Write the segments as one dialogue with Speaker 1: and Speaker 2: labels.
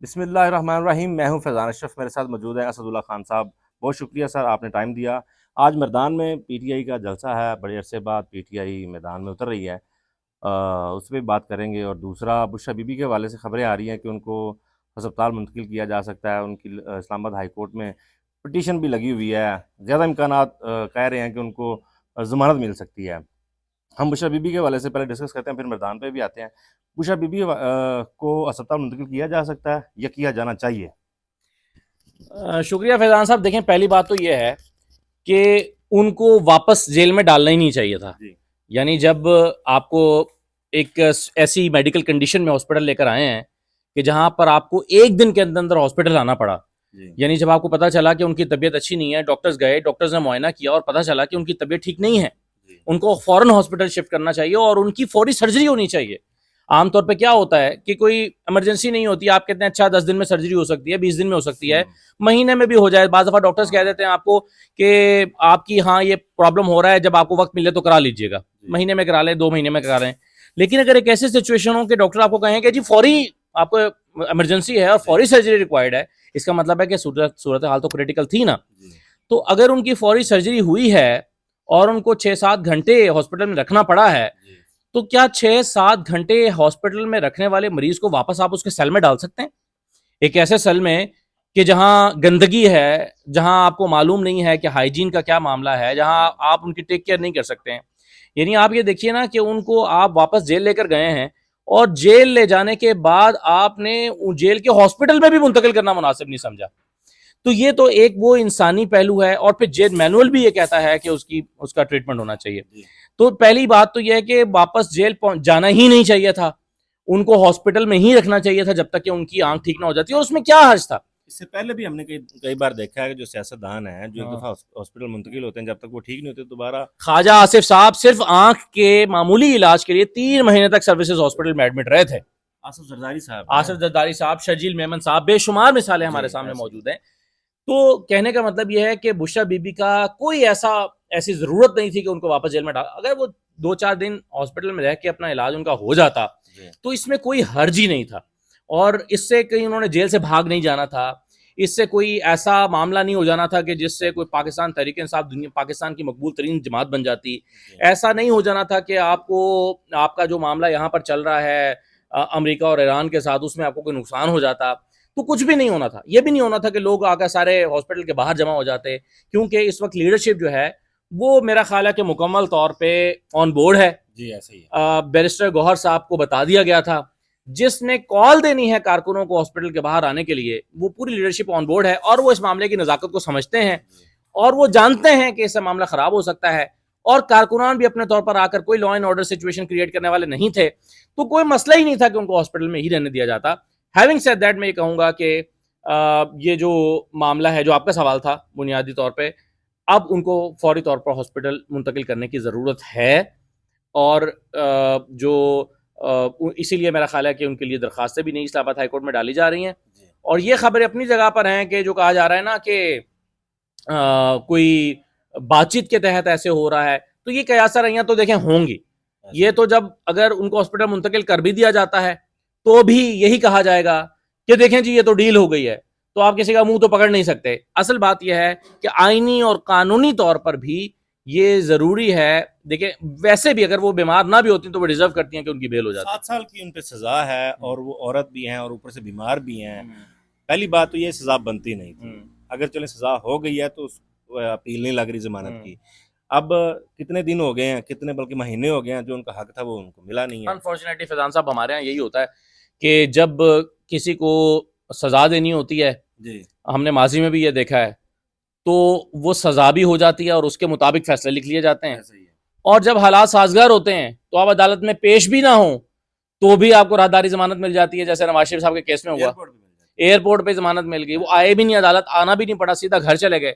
Speaker 1: बिस्मिल्लाहिर्रहमानिर्रहीम। मैं हूं फैज़ान अशरफ, मेरे साथ मौजूद है असदुल्ला खान साहब। बहुत शुक्रिया सर, आपने टाइम दिया। आज मैदान में पीटीआई का जलसा है, बड़े अरसे बाद पीटीआई मैदान में उतर रही है। उस पर बात करेंगे। और दूसरा, बुशरा बीबी के हवाले से खबरें आ रही हैं कि उनको अस्पताल मुंतकिल किया जा सकता है। उनकी इस्लामाबाद हाई कोर्ट में पिटीशन भी लगी हुई है। ज़्यादा इम्कानात कह रहे हैं कि उनको ज़मानत मिल सकती है। हम बुशरा बीबी के हवाले से पहले डिस्कस करते हैं, फिर मैदान पे भी आते हैं। बुशरा बीबी को अस्पताल मुंतकिल किया जा सकता है या किया जाना चाहिए?
Speaker 2: शुक्रिया फैजान साहब। देखें, पहली बात तो यह है कि उनको वापस जेल में डालना ही नहीं चाहिए था।
Speaker 1: जी।
Speaker 2: यानी जब आपको एक ऐसी मेडिकल कंडीशन में हॉस्पिटल लेकर आए हैं कि जहां पर आपको एक दिन के अंदर अंदर हॉस्पिटल आना पड़ा,
Speaker 1: जी।
Speaker 2: यानी जब आपको पता चला कि उनकी तबीयत अच्छी नहीं है, डॉक्टर्स गए, डॉक्टर्स ने मुआयना किया और पता चला कि उनकी तबीयत ठीक नहीं है,
Speaker 1: जी।
Speaker 2: उनको फौरन हॉस्पिटल शिफ्ट करना चाहिए और उनकी फौरी सर्जरी होनी चाहिए। आमतौर पे क्या होता है कि कोई इमरजेंसी नहीं होती, आप कहते हैं अच्छा 10 दिन में सर्जरी हो सकती है, 20 दिन में हो सकती है, महीने में भी हो जाए। बाज़ दफ़ा डॉक्टर्स कह देते हैं आपको कि आपकी हाँ ये प्रॉब्लम हो रहा है, जब आपको वक्त मिले तो करा लीजिएगा, महीने में करा लें, 2 महीने में करा लें। लेकिन अगर एक ऐसी सिचुएशन हो कि डॉक्टर आपको कहें कि जी फौरी आपको इमरजेंसी है और फौरी सर्जरी रिक्वायर्ड है, इसका मतलब है कि सूरत हाल तो क्रिटिकल थी ना। तो अगर उनकी फौरी सर्जरी हुई है और उनको 6-7 घंटे हॉस्पिटल में रखना पड़ा है, तो क्या 6-7 घंटे हॉस्पिटल में रखने वाले मरीज को वापस आप उसके सेल में डाल सकते हैं? एक ऐसे सेल में कि जहां गंदगी है, जहां आपको मालूम नहीं है कि हाइजीन का क्या मामला है, जहां आप उनकी टेक केयर नहीं कर सकते हैं। यानी आप ये देखिए ना कि उनको आप वापस जेल लेकर गए हैं और जेल ले जाने के बाद आपने जेल के हॉस्पिटल में भी मुंतकिल करना मुनासिब नहीं समझा। तो ये तो एक वो इंसानी पहलू है। और फिर जेल मैनुअल भी ये कहता है कि उसका ट्रीटमेंट होना चाहिए। तो पहली बात तो यह है कि वापस जेल जाना ही नहीं चाहिए था, उनको हॉस्पिटल में ही रखना चाहिए था जब तक कि उनकी आंख ठीक ना हो जाती। और उसमें क्या हर्ज था?
Speaker 1: इससे पहले भी हमने कई कई बार देखा है कि जो सियासतदान हैं, जो एक
Speaker 2: हाँ।
Speaker 1: दफ़ा हॉस्पिटल मुंतकिल होते हैं, जब तक वो ठीक नहीं होते दोबारा।
Speaker 2: ख्वाजा आसिफ साहब सिर्फ आंख के मामूली इलाज के लिए 3 महीने तक सर्विसेज हॉस्पिटल में एडमिट रहे थे।
Speaker 1: आसफ जरदारी साहब
Speaker 2: आसिफ जरदारी साहब, शर्जील मेमन साहब, बेशुमार मिसालें हमारे सामने मौजूद हैं। तो कहने का मतलब यह है कि बुशरा बीबी का कोई ऐसी जरूरत नहीं थी कि उनको वापस जेल में डाल। अगर वो 2-4 दिन हॉस्पिटल में रह के अपना इलाज उनका हो जाता तो इसमें कोई हर्ज ही नहीं था। और इससे कहीं उन्होंने जेल से भाग नहीं जाना था, इससे कोई ऐसा मामला नहीं हो जाना था कि जिससे कोई पाकिस्तान तहरीक इंसाफ दुनिया पाकिस्तान की मकबूल तरीन जमात बन जाती। ऐसा नहीं हो जाना था कि आपको आपका जो मामला यहाँ पर चल रहा है अमेरिका और ईरान के साथ, उसमें आपको कोई नुकसान हो जाता। तो कुछ भी नहीं होना था। यह भी नहीं होना था कि लोग आकर सारे हॉस्पिटल के बाहर जमा हो जाते, क्योंकि इस वक्त लीडरशिप जो है वो मेरा ख्याल है कि मुकम्मल तौर पे ऑन बोर्ड है।
Speaker 1: जी, ऐसे ही है।
Speaker 2: बैरिस्टर गौहर साहब को बता दिया गया था, जिसने कॉल देनी है कारकुनों को हॉस्पिटल के बाहर आने के लिए, वो पूरी लीडरशिप ऑन बोर्ड है और वो इस मामले की नजाकत को समझते हैं और वो जानते हैं कि इससे मामला खराब हो सकता है। और कारकुनान भी अपने तौर पर आकर कोई law and order situation create करने वाले नहीं थे, तो कोई मसला ही नहीं था कि उनको हॉस्पिटल में ही रहने दिया जाता। हैविंग सेड दैट, मैं ये कहूंगा कि ये जो मामला है, जो आपका सवाल था बुनियादी तौर पे, अब उनको फौरी तौर पर हॉस्पिटल मुंतकिल करने की ज़रूरत है। और इसीलिए मेरा ख्याल है कि उनके लिए दरखास्तें भी नई इस्लामाबाद हाई कोर्ट में डाली जा रही हैं। और ये खबरें अपनी जगह पर हैं कि जो कहा जा रहा है ना कि कोई बातचीत के तहत ऐसे हो रहा है, तो ये कयासा रहियां तो देखें होंगी। ये तो जब अगर उनको हॉस्पिटल मुंतकिल कर भी दिया जाता है तो भी यही कहा जाएगा कि देखें जी ये तो डील हो गई है, तो आप किसी का मुंह तो पकड़ नहीं सकते। असल बात यह है कि आईनी और कानूनी तौर पर भी ये जरूरी है। देखिए, वैसे भी अगर वो बीमार ना भी होती तो वो डिजर्व करती हैं कि उनकी बेल हो जाती।
Speaker 1: 7 साल की उन पर सजा है और वो औरत भी हैं और ऊपर से बीमार भी हैं। पहली बात तो ये सजा बनती नहीं थी। अगर चले सजा हो गई है तो अपील नहीं लग रही जमानत की। अब कितने दिन हो गए हैं, कितने बल्कि महीने हो गए हैं, जो उनका हक था वो उनको मिला नहीं है।
Speaker 2: अनफॉर्चुनेटली फैजान साहब, हमारे यहाँ यही होता है कि जब किसी को सजा देनी होती है,
Speaker 1: जी,
Speaker 2: हमने माजी में भी ये देखा है, तो वो सजा भी हो जाती है और उसके मुताबिक फैसले लिख लिए जाते हैं।
Speaker 1: ऐसा ही है।
Speaker 2: और जब हालात साजगार होते हैं तो आप अदालत में पेश भी ना हो तो भी आपको राहदारी जमानत मिल जाती है, जैसे नवाज शरीफ साहब के केस में हुआ। एयरपोर्ट पे जमानत मिल गई, वो आए भी नहीं, अदालत आना भी नहीं पड़ा, सीधा घर चले गए।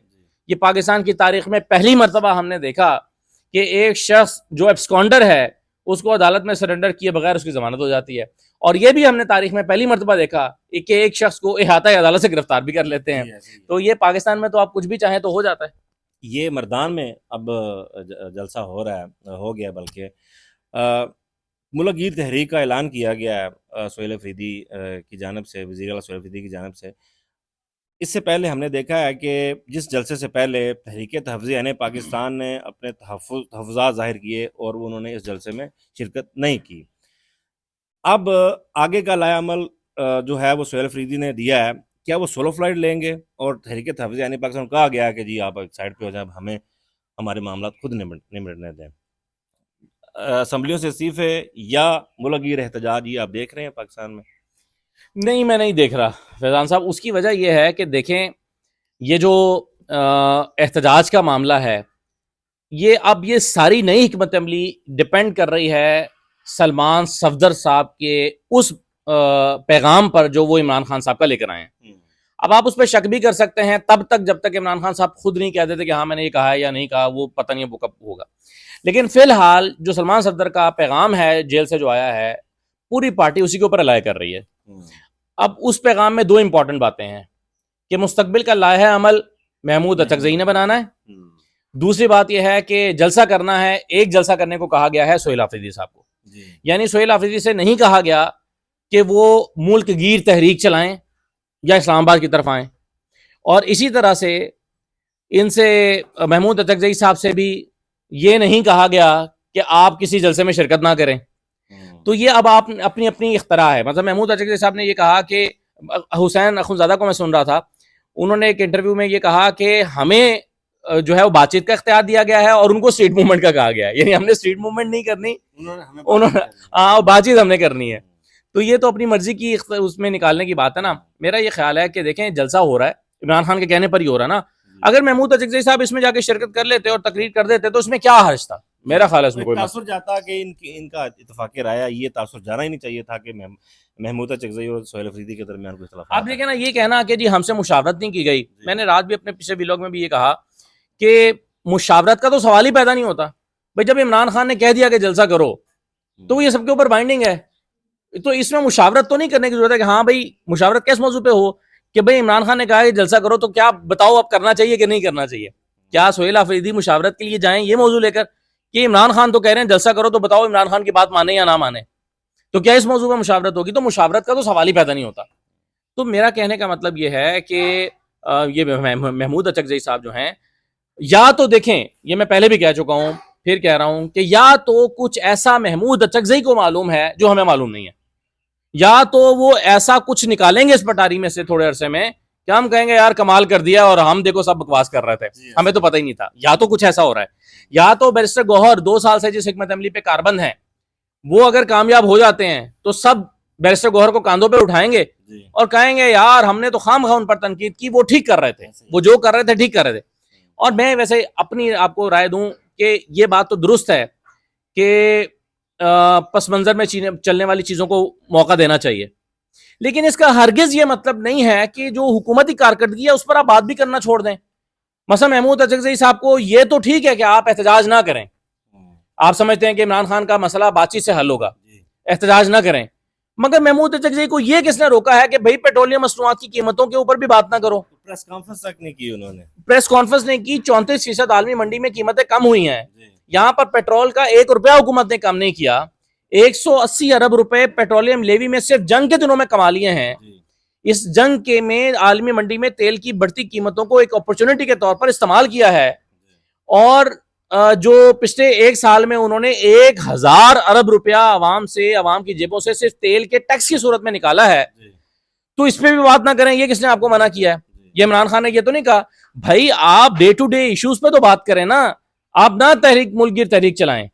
Speaker 2: ये पाकिस्तान की तारीख में पहली मरतबा हमने देखा कि एक शख्स जो एब्सकॉन्डर है उसको अदालत में सरेंडर किए बगैर उसकी जमानत हो जाती है। और ये भी हमने तारीख में पहली मरतबा देखा कि एक शख्स को अहाता अदालत से गिरफ्तार भी कर लेते हैं। तो ये पाकिस्तान में तो आप कुछ भी चाहें तो हो जाता है।
Speaker 1: ये मर्दान में अब जलसा हो रहा है, हो गया बल्कि मुल्क-गिर तहरीक का ऐलान किया गया है सोहेल अफरीदी की जानिब से, वज़ीर आला सोहेल अफरीदी की जानिब से। इससे पहले हमने देखा है कि जिस जलसे से पहले तहरीक तहफ़्फ़ुज़ यानी पाकिस्तान ने अपने तहफ़्फ़ुज़ात ज़ाहिर किए और उन्होंने इस जलसे में शिरकत नहीं की। अब आगे का लाएअमल जो है वो सोहेल अफरीदी ने दिया है, क्या वो सोलो फ्लाइट लेंगे और तहरीक तहफ़्फ़ुज़ यानी पाकिस्तान को कहा गया है कि जी आप एक साइड पे हो जाएँ, हमें हमारे मामला खुद निमटने दें। असम्बलियों से इस्तीफ़े या मुल्क-गिर एहतजाज, ये आप देख रहे हैं पाकिस्तान में?
Speaker 2: नहीं, मैं नहीं देख रहा फैज़ान साहब। उसकी वजह यह है कि देखें, ये जो एहतजाज का मामला है, ये सारी नई हिकमत अमली डिपेंड कर रही है सलमान सफदर साहब के उस पैगाम पर जो वो इमरान खान साहब का लेकर आए हैं। अब आप उस पर शक भी कर सकते हैं तब तक जब तक इमरान खान साहब खुद नहीं कह देते कि हाँ मैंने ये कहा है या नहीं कहा, वो पता नहीं है वो कब होगा। लेकिन फिलहाल जो सलमान सफदर का पैगाम है जेल से जो आया है, पूरी पार्टी उसी के ऊपर अलाय कर रही है। अब उस पैगाम में दो इंपॉर्टेंट बातें हैं कि मुस्तकबिल का लाहा अमल महमूद अचकज़ई ने बनाना है, दूसरी बात यह है कि जलसा करना है, एक जलसा करने को कहा गया है सोहेल अफरीदी साहब को। यानी सोहेल अफरीदी से नहीं कहा गया कि वो मुल्क गिर तहरीक चलाएं या इस्लामाबाद की तरफ आएं, और इसी तरह से इनसे महमूद अचकज़ई साहब से भी ये नहीं कहा गया कि आप किसी जलसे में शिरकत ना करें। तो ये अब आप अपनी अपनी इख्तरा है। मतलब महमूद अचकज़ई साहब ने ये कहा कि हुसैन अखुंज़ादा को मैं सुन रहा था, उन्होंने एक इंटरव्यू में ये कहा कि हमें जो है वो बातचीत का इख्तियार दिया गया है और उनको स्ट्रीट मूवमेंट का कहा गया है। यानी हमने स्ट्रीट मूवमेंट नहीं करनी, उन्होंने बातचीत हमने करनी है। तो ये तो अपनी मर्जी की उसमें निकालने की बात है ना। मेरा ये ख्याल है कि देखें, जलसा हो रहा है, इमरान खान के कहने पर ही हो रहा है ना। अगर महमूद अचकज़ई साहब इसमें जाके शिरकत कर लेते और तकरीर कर देते तो इसमें क्या हर्ज था? मेरा ख्याल है इसमें कोई
Speaker 1: तासुर जाता कि इनका इत्तेफाक राय, ये तासुर जाना ही नहीं चाहिए था कि महमूद अचकज़ई और सोहेल अफरीदी के दरमियान कोई इख्तिलाफ।
Speaker 2: आप देखें ना, ये कहना कि जी हमसे मुशावरत नहीं की गई, मैंने रात भी अपने पिछले व्लॉग में भी ये कहा कि मुशावरत का तो सवाल ही पैदा नहीं होता भाई। जब इमरान खान ने कह दिया कि जलसा करो तो ये सबके ऊपर बाइंडिंग है, तो इसमें मुशावरत तो नहीं करने की जरूरत है कि हाँ भाई मुशावरत किस मौजू पे हो कि भाई इमरान खान ने कहा कि जलसा करो, तो क्या बताओ अब करना चाहिए कि नहीं करना चाहिए? क्या सोहेल अफरीदी मुशावरत के लिए जाएं ये मौजू लेकर कि इमरान खान तो कह रहे हैं जलसा करो, तो बताओ इमरान खान की बात माने या ना माने, तो क्या इस मौजू पर मुशावरत होगी? तो मुशावरत का तो सवाल ही पैदा नहीं होता। तो मेरा कहने का मतलब ये है कि ये महमूद अचकज़ई साहब जो हैं, या तो देखें, ये मैं पहले भी कह चुका हूं, फिर कह रहा हूं कि या तो कुछ ऐसा महमूद अचकज़ई को मालूम है जो हमें मालूम नहीं है, या तो वो ऐसा कुछ निकालेंगे इस पटारी में से थोड़े अरसे में कि हम कहेंगे यार कमाल कर दिया और हम देखो सब बकवास कर रहे थे, हमें तो पता ही नहीं था। या तो कुछ ऐसा हो रहा है, या तो बैरिस्टर गौहर 2 साल से जिस हिकमत अमली पे कारबंद हैं वो अगर कामयाब हो जाते हैं तो सब बैरिस्टर गौहर को कांधों पे उठाएंगे और कहेंगे यार हमने तो खामखा उन पर तनकीद की, वो ठीक कर रहे थे, वो जो कर रहे थे ठीक कर रहे थे। और मैं वैसे अपनी आपको राय दूं कि ये बात तो दुरुस्त है कि पस मंजर में चलने वाली चीजों को मौका देना चाहिए, लेकिन इसका हरगिज ये मतलब नहीं है कि जो हुकूमती कारकर्दगी है उस पर आप बात भी करना छोड़ दें। मसलन महमूद अचकज़ई साहब को ये तो ठीक है कि आप एहतजाज ना करें, आप समझते हैं कि इमरान खान का मसला बातचीत से हल होगा, एहतजाज ना करें, मगर महमूद अचकज़ई को ये किसने रोका है कि भाई पेट्रोलियम मसनूआत की कीमतों के ऊपर भी बात ना करो?
Speaker 1: प्रेस कॉन्फ्रेंस तक नहीं की उन्होंने,
Speaker 2: प्रेस कॉन्फ्रेंस नहीं की। 34% आलमी मंडी में कीमतें कम हुई हैं, यहाँ पर पेट्रोल का 1 रुपया हुकूमत ने कम नहीं किया। 180 अरब रुपए पेट्रोलियम लेवी में सिर्फ जंग के दिनों में कमा लिए हैं। इस जंग के में आलमी मंडी में तेल की बढ़ती कीमतों को एक अपॉर्चुनिटी के तौर पर इस्तेमाल किया है, और जो पिछले 1 साल में उन्होंने 1000 अरब रुपया आवाम की जेबों से सिर्फ तेल के टैक्स की सूरत में निकाला है। तो इस पे भी बात ना करें, ये किसने आपको मना किया है? ये इमरान खान ने ये तो नहीं कहा भाई आप डे टू डे इश्यूज पे तो बात करें ना, आप ना मुल्क गिर तहरीक चलाएं।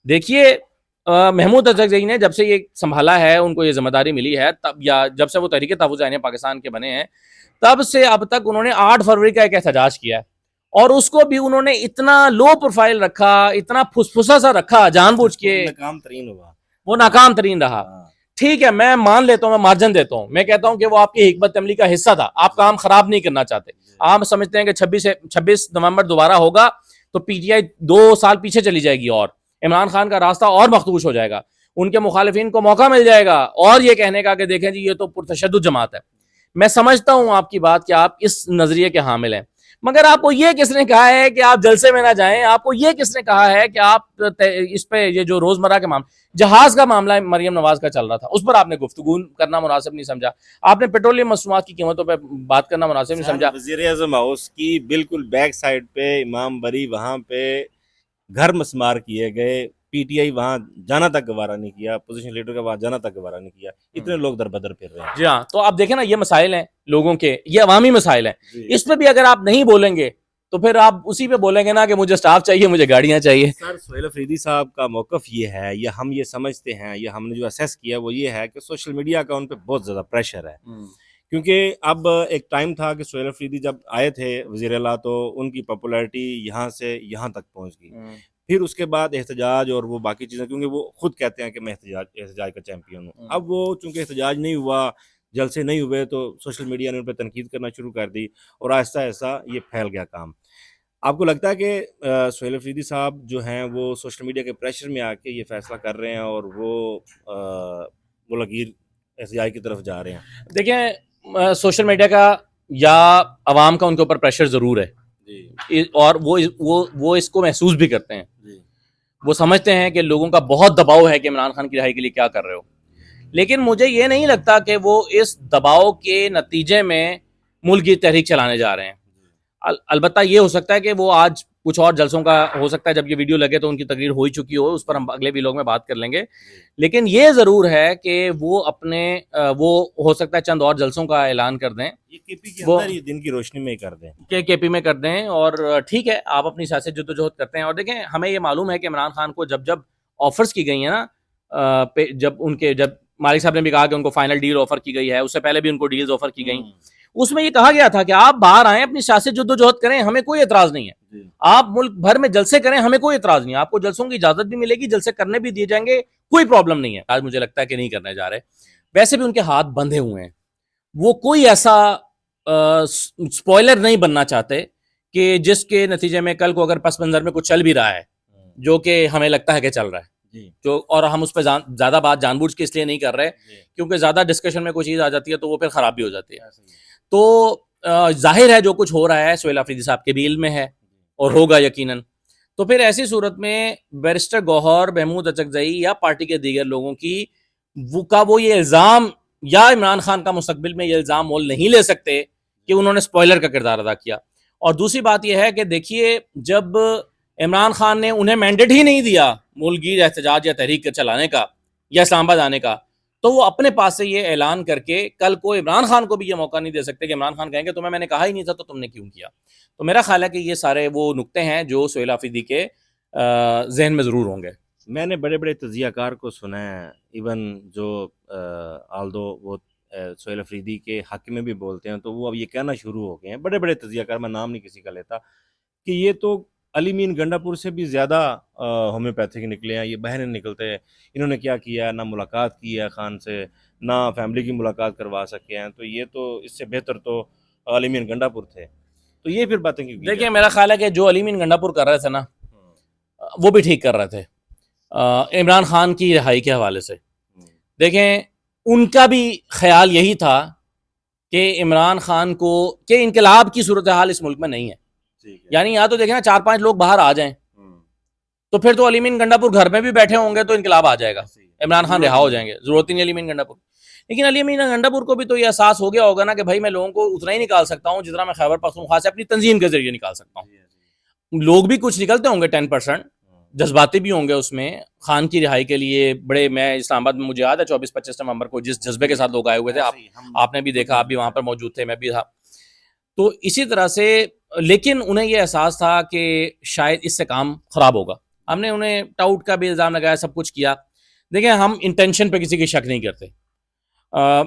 Speaker 2: देखिए महमूद अचकज़ई ने जब से ये संभाला है, उनको ये जिम्मेदारी मिली है, तब या जब से वो तहरीक तहफ़्फ़ुज़ यानी पाकिस्तान के बने हैं, तब से अब तक उन्होंने 8 फरवरी का एक एहतजाज किया है, और उसको भी उन्होंने इतना लो प्रोफाइल रखा, इतना फुसफुसा सा रखा जानबूझ के, वो नाकाम तरीन रहा। ठीक है, मैं मान लेता हूँ, मैं मार्जिन देता हूँ, मैं कहता हूँ कि वो आपकी हिकमत अमली का हिस्सा था, आप काम खराब नहीं करना चाहते। आप समझते हैं कि 26 नवंबर दोबारा होगा तो पीटीआई 2 साल पीछे चली जाएगी और इमरान खान का रास्ता और मखदूश हो जाएगा, उनके मुखालिफिन को मौका मिल जाएगा और ये कहने का कि देखें जी ये तो पुरतशद्दुद जमात है। मैं समझता हूं आपकी बात कि आप इस नजरिए के हामिल हैं, मगर आपको ये किसने कहा है कि आप जलसे में ना जाएं? आपको ये किसने कहा है कि आप इस पे ये जो रोजमर्रा के मामले, जहाज का मामला मरियम नवाज का चल रहा था, उस पर आपने गुफ्तगू करना मुनासिब नहीं समझा? आपने पेट्रोलियम मसनूआत की कीमतों पर बात करना मुनासिब नहीं समझा?
Speaker 1: वजीर आजम हाउस की बिल्कुल बैक साइड पे इमाम बरी, वहां पे घर मस्मार किए गए, पीटीआई वहां जाना तक गवारा नहीं किया, पोजीशन लीडर का वहां जाना तक गवारा नहीं किया, इतने लोग दर बदर फिर रहे हैं।
Speaker 2: जी हाँ, तो आप देखें ना, ये मसाइल हैं लोगों के, ये अवामी मसाइल हैं।
Speaker 1: जी।
Speaker 2: इस पे भी अगर आप नहीं बोलेंगे तो फिर आप उसी पे बोलेंगे ना कि मुझे स्टाफ चाहिए, मुझे गाड़ियां चाहिए।
Speaker 1: सर सोहेल अफरीदी साहब का मौकफ ये है, या हम ये समझते हैं, या हमने जो असेस किया वो ये है कि सोशल मीडिया का उन पर बहुत ज़्यादा प्रेशर है। क्योंकि अब एक टाइम था कि सोहेल अफरीदी जब आए थे वज़ीर आला, तो उनकी पॉपुलैरिटी यहाँ से यहाँ तक पहुँच गई। फिर उसके बाद एहतजाज और वो बाकी चीज़ें, क्योंकि वो खुद कहते हैं कि मैं एहतजाज का चैम्पियन हूँ। अब वो चूँकि एहतजाज नहीं हुआ, जलसे नहीं हुए, तो सोशल मीडिया ने उन पर तनकीद करना शुरू कर दी और आहिस्ता आहिस्ता ये फैल गया काम। आपको लगता है कि सोहेल अफरीदी साहब जो हैं वो सोशल मीडिया के प्रेशर में आके ये फैसला कर रहे हैं और वो लकीर एहतजाज की तरफ जा रहे हैं?
Speaker 2: देखें, सोशल मीडिया का या अवाम का उनके ऊपर प्रेशर ज़रूर है
Speaker 1: जी।
Speaker 2: और वो इसको महसूस भी करते हैं।
Speaker 1: जी।
Speaker 2: वो समझते हैं कि लोगों का बहुत दबाव है कि इमरान खान की रिहाई के लिए क्या कर रहे हो। लेकिन मुझे ये नहीं लगता कि वो इस दबाव के नतीजे में मुल्क की तहरीक चलाने जा रहे हैं। अलबत्ता ये हो सकता है कि वो आज कुछ और जलसों का हो सकता है, जब ये वीडियो लगे तो उनकी तकरीर हो ही चुकी हो, उस पर हम अगले वीलॉग में बात कर लेंगे। लेकिन ये ज़रूर है कि वो अपने वो हो सकता है चंद और जलसों का ऐलान कर दें,
Speaker 1: ये केपी के
Speaker 2: वो
Speaker 1: अंदर ही दिन की रोशनी में ही कर दें।
Speaker 2: के केपी में कर दें। और ठीक है, आप अपनी सियासत जद्दोजहद करते हैं। और देखें, हमें ये मालूम है कि इमरान खान को जब जब ऑफर्स की गई हैं ना, जब मालिक साहब ने भी कहा कि उनको फाइनल डील ऑफर की गई है, उससे पहले भी उनको डील्स ऑफर की गई, उसमें ये कहा गया था कि आप बाहर आए, अपनी सियासत जद्दोजहद करें, हमें कोई एतराज नहीं है। आप मुल्क भर में जलसे करें, हमें कोई एतराज नहीं है, आपको जलसों की इजाजत भी मिलेगी, जलसे करने भी दिए जाएंगे, कोई प्रॉब्लम नहीं है। आज मुझे लगता है कि नहीं करने जा रहे। वैसे भी उनके हाथ बंधे हुए हैं, वो कोई ऐसा स्पॉइलर नहीं बनना चाहते कि जिसके नतीजे में कल को अगर पस मंजर में कुछ चल भी रहा है जो कि हमें लगता है कि चल रहा है, जो, और हम उस पर ज्यादा बात जानबूझ के इसलिए नहीं कर रहे क्योंकि ज्यादा डिस्कशन में कोई चीज आ जाती है तो वो फिर खराब भी हो जाती है। तो जाहिर है जो कुछ हो रहा है सोहेल अफरीदी साहब के भी इल्म में है और होगा यकीनन। तो फिर ऐसी सूरत में बैरिस्टर गौहर, महमूद अचकजई या पार्टी के दीगर लोगों की वो ये इल्ज़ाम, या इमरान खान का मुस्तकबिल में ये इल्ज़ाम मोल नहीं ले सकते कि उन्होंने स्पॉइलर का किरदार अदा किया। और दूसरी बात यह है कि देखिए, जब इमरान खान ने उन्हें मैंडेट ही नहीं दिया मुल्कगीर एहतजाज या तहरीक चलाने का या इस्लामाबाद आने का, तो वो अपने पास से ये ऐलान करके कल को इमरान खान को भी ये मौका नहीं दे सकते कि इमरान खान कहेंगे तुम्हें मैंने कहा ही नहीं था तो तुमने क्यों किया। तो मेरा ख्याल है कि ये सारे वो नुक्ते हैं जो सोहेल अफरीदी के जहन में ज़रूर होंगे।
Speaker 1: मैंने बड़े बड़े तजियाकार को सुना है, इवन जो आल्दो वो सोहेल अफरीदी के हक में भी बोलते हैं, तो वो अब ये कहना शुरू हो गए हैं, बड़े बड़े तजियाकार, मैं नाम नहीं किसी का लेता, कि ये तो अली मीन गंडापुर से भी ज़्यादा होम्योपैथिक निकले हैं, ये बहन निकलते हैं। इन्होंने क्या किया, ना मुलाकात की है खान से, ना फैमिली की मुलाकात करवा सके हैं, तो ये तो इससे बेहतर तो अली मीन गंडापुर थे। तो ये फिर बातें क्यों?
Speaker 2: देखिए, मेरा ख्याल है कि जो अली मीन गंडापुर कर रहे थे ना, वो भी ठीक कर रहे थे इमरान खान की रिहाई के हवाले से। देखें, उनका भी ख्याल यही था कि इमरान खान को के इनकलाब की सूरत हाल इस मुल्क में नहीं है। यानी या तो देखें ना, 4-5 लोग बाहर आ जाएं तो फिर तो अली मीन गंडापुर घर में भी बैठे होंगे तो इनकलाब आ जाएगा, इमरान खान रिहा हो जाएंगे, जरूरत ही नहीं अली मीन गंडापुर। लेकिन अली मीन गंडापुर को भी तो ये एहसास हो गया होगा ना कि भाई मैं लोगों को उतना ही निकाल सकता हूँ जितना मैं खैबर पख्तूनख्वा से अपनी तंजीम के जरिए निकाल सकता हूँ। लोग भी कुछ निकलते होंगे 10%, जज्बाती भी होंगे उसमें खान की रिहाई के लिए। बड़े, मैं इस्लामाबाद में, मुझे याद है 24-25 नवंबर को जिस जज्बे के साथ लोग आए हुए थे, आपने भी देखा, आप भी वहां पर मौजूद थे, मैं भी था। तो इसी तरह से, लेकिन उन्हें यह एहसास था कि शायद इससे काम खराब होगा। हमने उन्हें टाउट का भी इल्ज़ाम लगाया, सब कुछ किया। देखिए, हम इंटेंशन पे किसी की शक नहीं करते।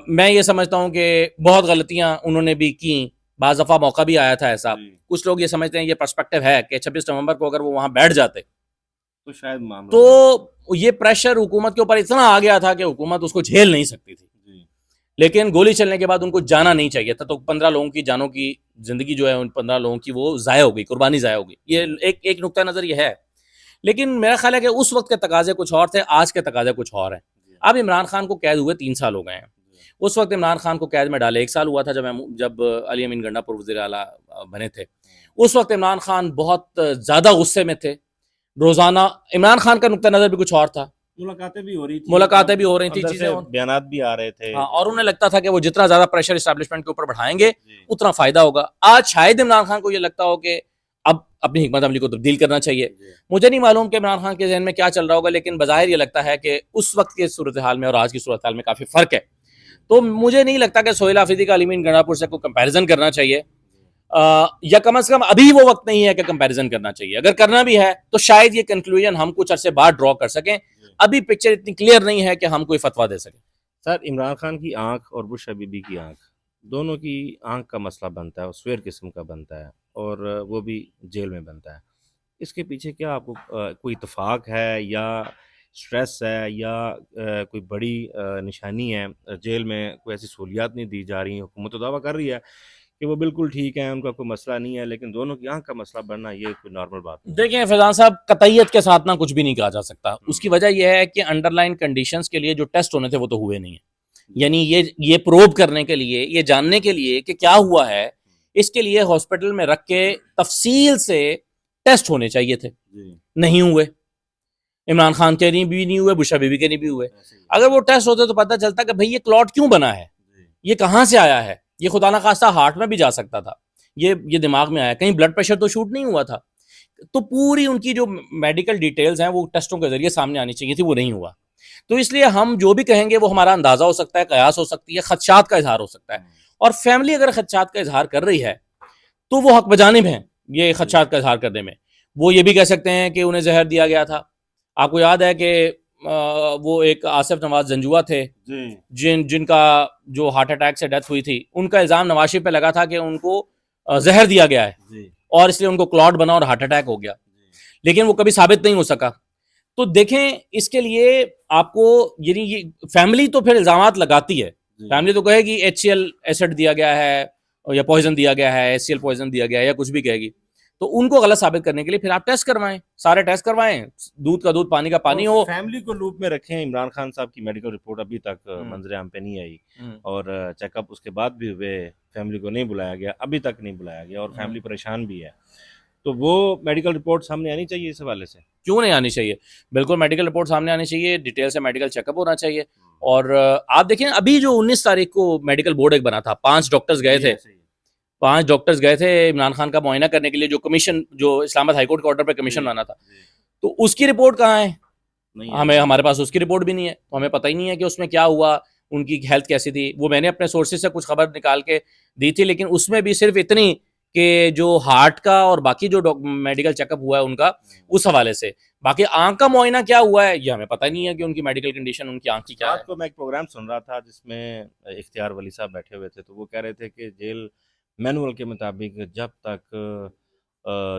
Speaker 2: मैं ये समझता हूँ कि बहुत गलतियां उन्होंने भी की, बाज़ दफ़ा मौका भी आया था ऐसा। कुछ लोग ये समझते हैं, ये पर्सपेक्टिव है कि 26 नवंबर को अगर वो वहां बैठ जाते
Speaker 1: तो शायद मामला,
Speaker 2: तो ये प्रेशर हुकूमत के ऊपर इतना आ गया था कि हुकूमत उसको झेल नहीं सकती थी। लेकिन गोली चलने के बाद उनको जाना नहीं चाहिए था, तो 15 लोगों की जानों की जिंदगी जो है, उन 15 लोगों की वो ज़ाया हो गई, कुर्बानी ज़ाया हो गई। ये एक नुक्ता नज़र ये है। लेकिन मेरा ख्याल है कि उस वक्त के तकाजे कुछ और थे, आज के तकाजे कुछ और हैं। अब इमरान खान को कैद हुए 3 साल हो गए हैं। उस वक्त इमरान खान को कैद में डाले 1 साल हुआ था जब अली अमीन गंडापुर वज़ीर आला बने थे, उस वक्त इमरान खान बहुत ज़्यादा गुस्से में थे। रोज़ाना इमरान खान का नुक्ता नज़र भी कुछ और था,
Speaker 1: मुलाकातें भी हो रही थी,
Speaker 2: मुलाकातें भी हो रही थी,
Speaker 1: अंदर
Speaker 2: चीज़ें
Speaker 1: से बयानात भी आ रहे थे।
Speaker 2: हाँ, और उन्हें लगता था कि वो जितना ज़्यादा प्रेशर इस्टेब्लिशमेंट के ऊपर बढ़ाएंगे
Speaker 1: जी,
Speaker 2: उतना फ़ायदा होगा। आज शायद इमरान खान को ये लगता हो कि अब अपनी हिकमत अमली को तब्दील करना चाहिए।
Speaker 1: जी,
Speaker 2: मुझे नहीं मालूम कि इमरान खान के ज़हन में क्या चल रहा होगा, लेकिन बज़ाहिर ये लगता है कि उस वक्त की सूरत हाल में और आज की सूरत हाल में काफ़ी फ़र्क है। तो मुझे नहीं लगता कि सोहेल आफरीदी का अलीमीन गंडापुर से कोई कंपैरिजन करना चाहिए, या कम से कम अभी वो वक्त नहीं है कि कंपैरिजन करना चाहिए। अगर करना भी है तो शायद ये कंक्लूजन हम कुछ अरसे बाद ड्रॉ कर सकें। अभी पिक्चर इतनी क्लियर नहीं है कि हम कोई फतवा दे सकें।
Speaker 1: सर इमरान खान की आंख और बुश हबीबी की आंख, दोनों की आंख का मसला बनता है और स्वेर किस्म का बनता है, और वो भी जेल में बनता है। इसके पीछे क्या आपको कोई इत्तेफाक है या स्ट्रेस है या कोई बड़ी निशानी है? जेल में कोई ऐसी सहूलियात नहीं दी जा रही, हुकूमत तो दावा कर रही है कि वो बिल्कुल ठीक है, उनका कोई मसला नहीं है, लेकिन दोनों की आंख का मसला बनना ये कोई नॉर्मल बात नहीं है।
Speaker 2: देखिए फैजान साहब, कतईयत के साथ ना कुछ भी नहीं कहा जा सकता। उसकी वजह यह है कि अंडरलाइन कंडीशंस के लिए जो टेस्ट होने थे वो तो हुए नहीं है। यानी ये प्रोब करने के लिए, ये जानने के लिए कि क्या हुआ है, इसके लिए हॉस्पिटल में रख के तफसील से टेस्ट होने चाहिए थे,
Speaker 1: जी,
Speaker 2: नहीं हुए। इमरान खान के नहीं भी नहीं हुए, बुशरा बीबी के नहीं भी हुए।
Speaker 1: ऐसे ही।
Speaker 2: अगर वो टेस्ट होते तो पता चलता कि भाई ये क्लॉट क्यों बना है,
Speaker 1: जी,
Speaker 2: ये कहाँ से आया है। ये खुदा ना खास्ता हार्ट में भी जा सकता था, ये दिमाग में आया, कहीं ब्लड प्रेशर तो शूट नहीं हुआ था। तो पूरी उनकी जो मेडिकल डिटेल्स हैं वो टेस्टों के जरिए सामने आनी चाहिए थी, वो नहीं हुआ। तो इसलिए हम जो भी कहेंगे वो हमारा अंदाजा हो सकता है, कयास हो सकती है, खदशात का इजहार हो सकता है। और फैमिली अगर खदशात का इजहार कर रही है तो वो हक बजानिब हैं ये खदशात का इजहार करने में। वो ये भी कह सकते हैं कि उन्हें जहर दिया गया था। आपको याद है कि वो एक आसिफ नवाज जंजुआ थे,
Speaker 1: जी,
Speaker 2: जिनका जो हार्ट अटैक से डेथ हुई थी, उनका इल्ज़ाम नवाज शरीफ पे लगा था कि उनको जहर दिया गया है
Speaker 1: जी,
Speaker 2: और इसलिए उनको क्लॉट बना और हार्ट अटैक हो गया।
Speaker 1: जी,
Speaker 2: लेकिन वो कभी साबित नहीं हो सका। तो देखें, इसके लिए आपको यानी ये फैमिली तो फिर इल्ज़ामात लगाती है।
Speaker 1: जी,
Speaker 2: फैमिली तो कहेगी HCl एसिड दिया गया है या पॉइजन दिया गया है, HCl पॉइजन दिया गया है या कुछ भी कहेगी। तो उनको गलत साबित करने के लिए फिर आप टेस्ट करवाएं, सारे टेस्ट करवाएं, दूध का दूध पानी का पानी
Speaker 1: और
Speaker 2: हो।
Speaker 1: फैमिली को लूप में रखें। इमरान खान साहब की मेडिकल रिपोर्ट अभी तक
Speaker 2: हम्म,
Speaker 1: मंजर आम पे नहीं आई,
Speaker 2: हम्म,
Speaker 1: और चेकअप उसके बाद भी हुए, फैमिली को नहीं बुलाया गया, अभी तक नहीं बुलाया गया, और फैमिली परेशान भी है। तो वो मेडिकल रिपोर्ट सामने आनी चाहिए इस हवाले से।
Speaker 2: क्यों नहीं आनी चाहिए? बिल्कुल मेडिकल रिपोर्ट सामने आनी चाहिए, डिटेल से मेडिकल चेकअप होना चाहिए। और आप देखें अभी जो 19 तारीख को मेडिकल बोर्ड एक बना था, 5 डॉक्टर्स गए
Speaker 1: जी,
Speaker 2: थे,
Speaker 1: ऐसे ही।
Speaker 2: 5 डॉक्टर्स गए थे इमरान खान का मुआयना करने के लिए, जो कमीशन, जो इस्लामाबाद हाईकोर्ट के ऑर्डर पर कमीशन
Speaker 1: जी,
Speaker 2: बना था।
Speaker 1: जी,
Speaker 2: तो उसकी रिपोर्ट कहाँ है?
Speaker 1: नहीं
Speaker 2: हमें,
Speaker 1: आई।
Speaker 2: हमारे पास उसकी रिपोर्ट भी नहीं है, तो हमें पता ही नहीं है कि उसमें क्या हुआ, उनकी हेल्थ कैसी थी। वो मैंने अपने सोर्सेज से कुछ खबर निकाल के दी थी, लेकिन उसमें भी सिर्फ इतनी कि जो हार्ट का और बाकी जो मेडिकल चेकअप हुआ है उनका, उस हवाले से। बाकी आंख का मुआयना क्या हुआ है ये हमें पता ही नहीं है कि उनकी मेडिकल कंडीशन, उनकी आंख की क्या
Speaker 1: रात
Speaker 2: है।
Speaker 1: को मैं एक प्रोग्राम सुन रहा था जिसमें इख्तियार वली साहब बैठे हुए थे, तो वो कह रहे थे कि जेल मैनुअल के मुताबिक जब तक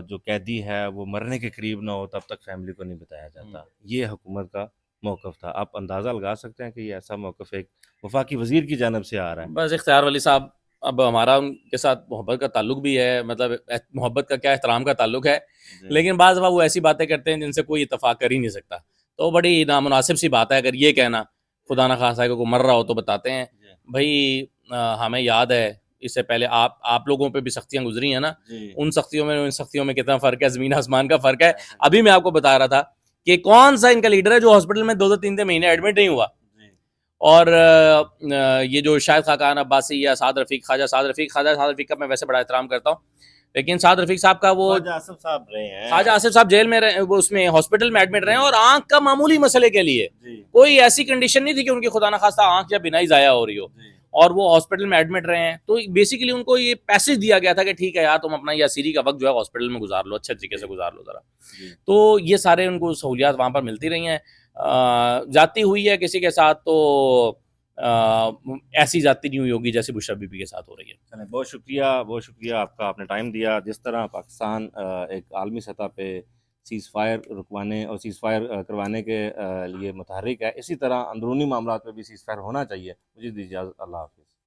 Speaker 1: जो कैदी है वो मरने के करीब ना हो तब तक फैमिली को नहीं बताया जाता। ये हुकूमत का मौक़िफ़ था। आप अंदाज़ा लगा सकते हैं कि ये ऐसा मौक़िफ़ एक वफाकी वज़ीर की जानिब से आ रहा है।
Speaker 2: बस इख्तियार वली साहब, अब हमारा उनके साथ मोहब्बत का ताल्लुक भी है, मतलब मोहब्बत का क्या, एहतराम का ताल्लुक है।
Speaker 1: जी,
Speaker 2: लेकिन बाज़ दफ़ा वो ऐसी बातें करते हैं जिनसे कोई इत्तफाक कर ही नहीं सकता। तो बड़ी नामुनासिब सी बात है अगर ये कहना, खुदा ना खास्ता कि कोई मर रहा हो तो बताते हैं।
Speaker 1: जी,
Speaker 2: भाई हमें याद है इससे पहले आप लोगों पे भी सख्तियाँ गुजरी हैं ना,
Speaker 1: जी,
Speaker 2: उन सख्तियों में इन सख्तियों में कितना फ़र्क है, ज़मीन आसमान का फ़र्क है।
Speaker 1: ऐसा
Speaker 2: अभी मैं आपको बता रहा था कि कौन सा इनका लीडर है जो हॉस्पिटल में 2-2 3-3 महीने एडमिट नहीं हुआ।
Speaker 1: जी,
Speaker 2: और ये जो शायद खाकान अब्बासी या साद रफ़ीक, साद रफ़ीक का मैं वैसे बड़ा एहतराम करता हूँ, लेकिन साद रफ़ीक साहब का वो,
Speaker 1: ख्वाजा आसिफ साहब रहे
Speaker 2: ख्वाजा
Speaker 1: हैं।
Speaker 2: आसिफ साहब जेल में रहे, वो उसमें हॉस्पिटल में एडमिट रहे, और आंख का मामूली मसले के लिए,
Speaker 1: जी,
Speaker 2: कोई ऐसी कंडीशन नहीं थी कि उनकी खुदा ना खास्ता आंख या बिनाई ज़ाया हो रही हो,
Speaker 1: जी,
Speaker 2: और वो हॉस्पिटल में एडमिट रहे हैं। तो बेसिकली उनको ये पैसेज दिया गया था कि ठीक है यार, तुम अपना या सीरी का वक्त जो है हॉस्पिटल में गुजार लो, अच्छे तरीके से गुजार लो ज़रा।
Speaker 1: जी,
Speaker 2: तो ये सारे उनको सहूलियात वहाँ पर मिलती रही हैं। जाती हुई है किसी के साथ तो ऐसी जाती नहीं हुई होगी जैसे बुशरा बीबी के साथ हो रही है।
Speaker 1: चलें, बहुत शुक्रिया आपका, आपने टाइम दिया। जिस तरह पाकिस्तान एक आलमी सतह पे सीज़ फायर रुकवाने और सीज़ फायर करवाने के लिए मुतहर्रिक है, इसी तरह अंदरूनी मामलात में भी सीज़ फायर होना चाहिए। मुझे दीजिए इजाज़त। अल्लाह हाफ़िज़।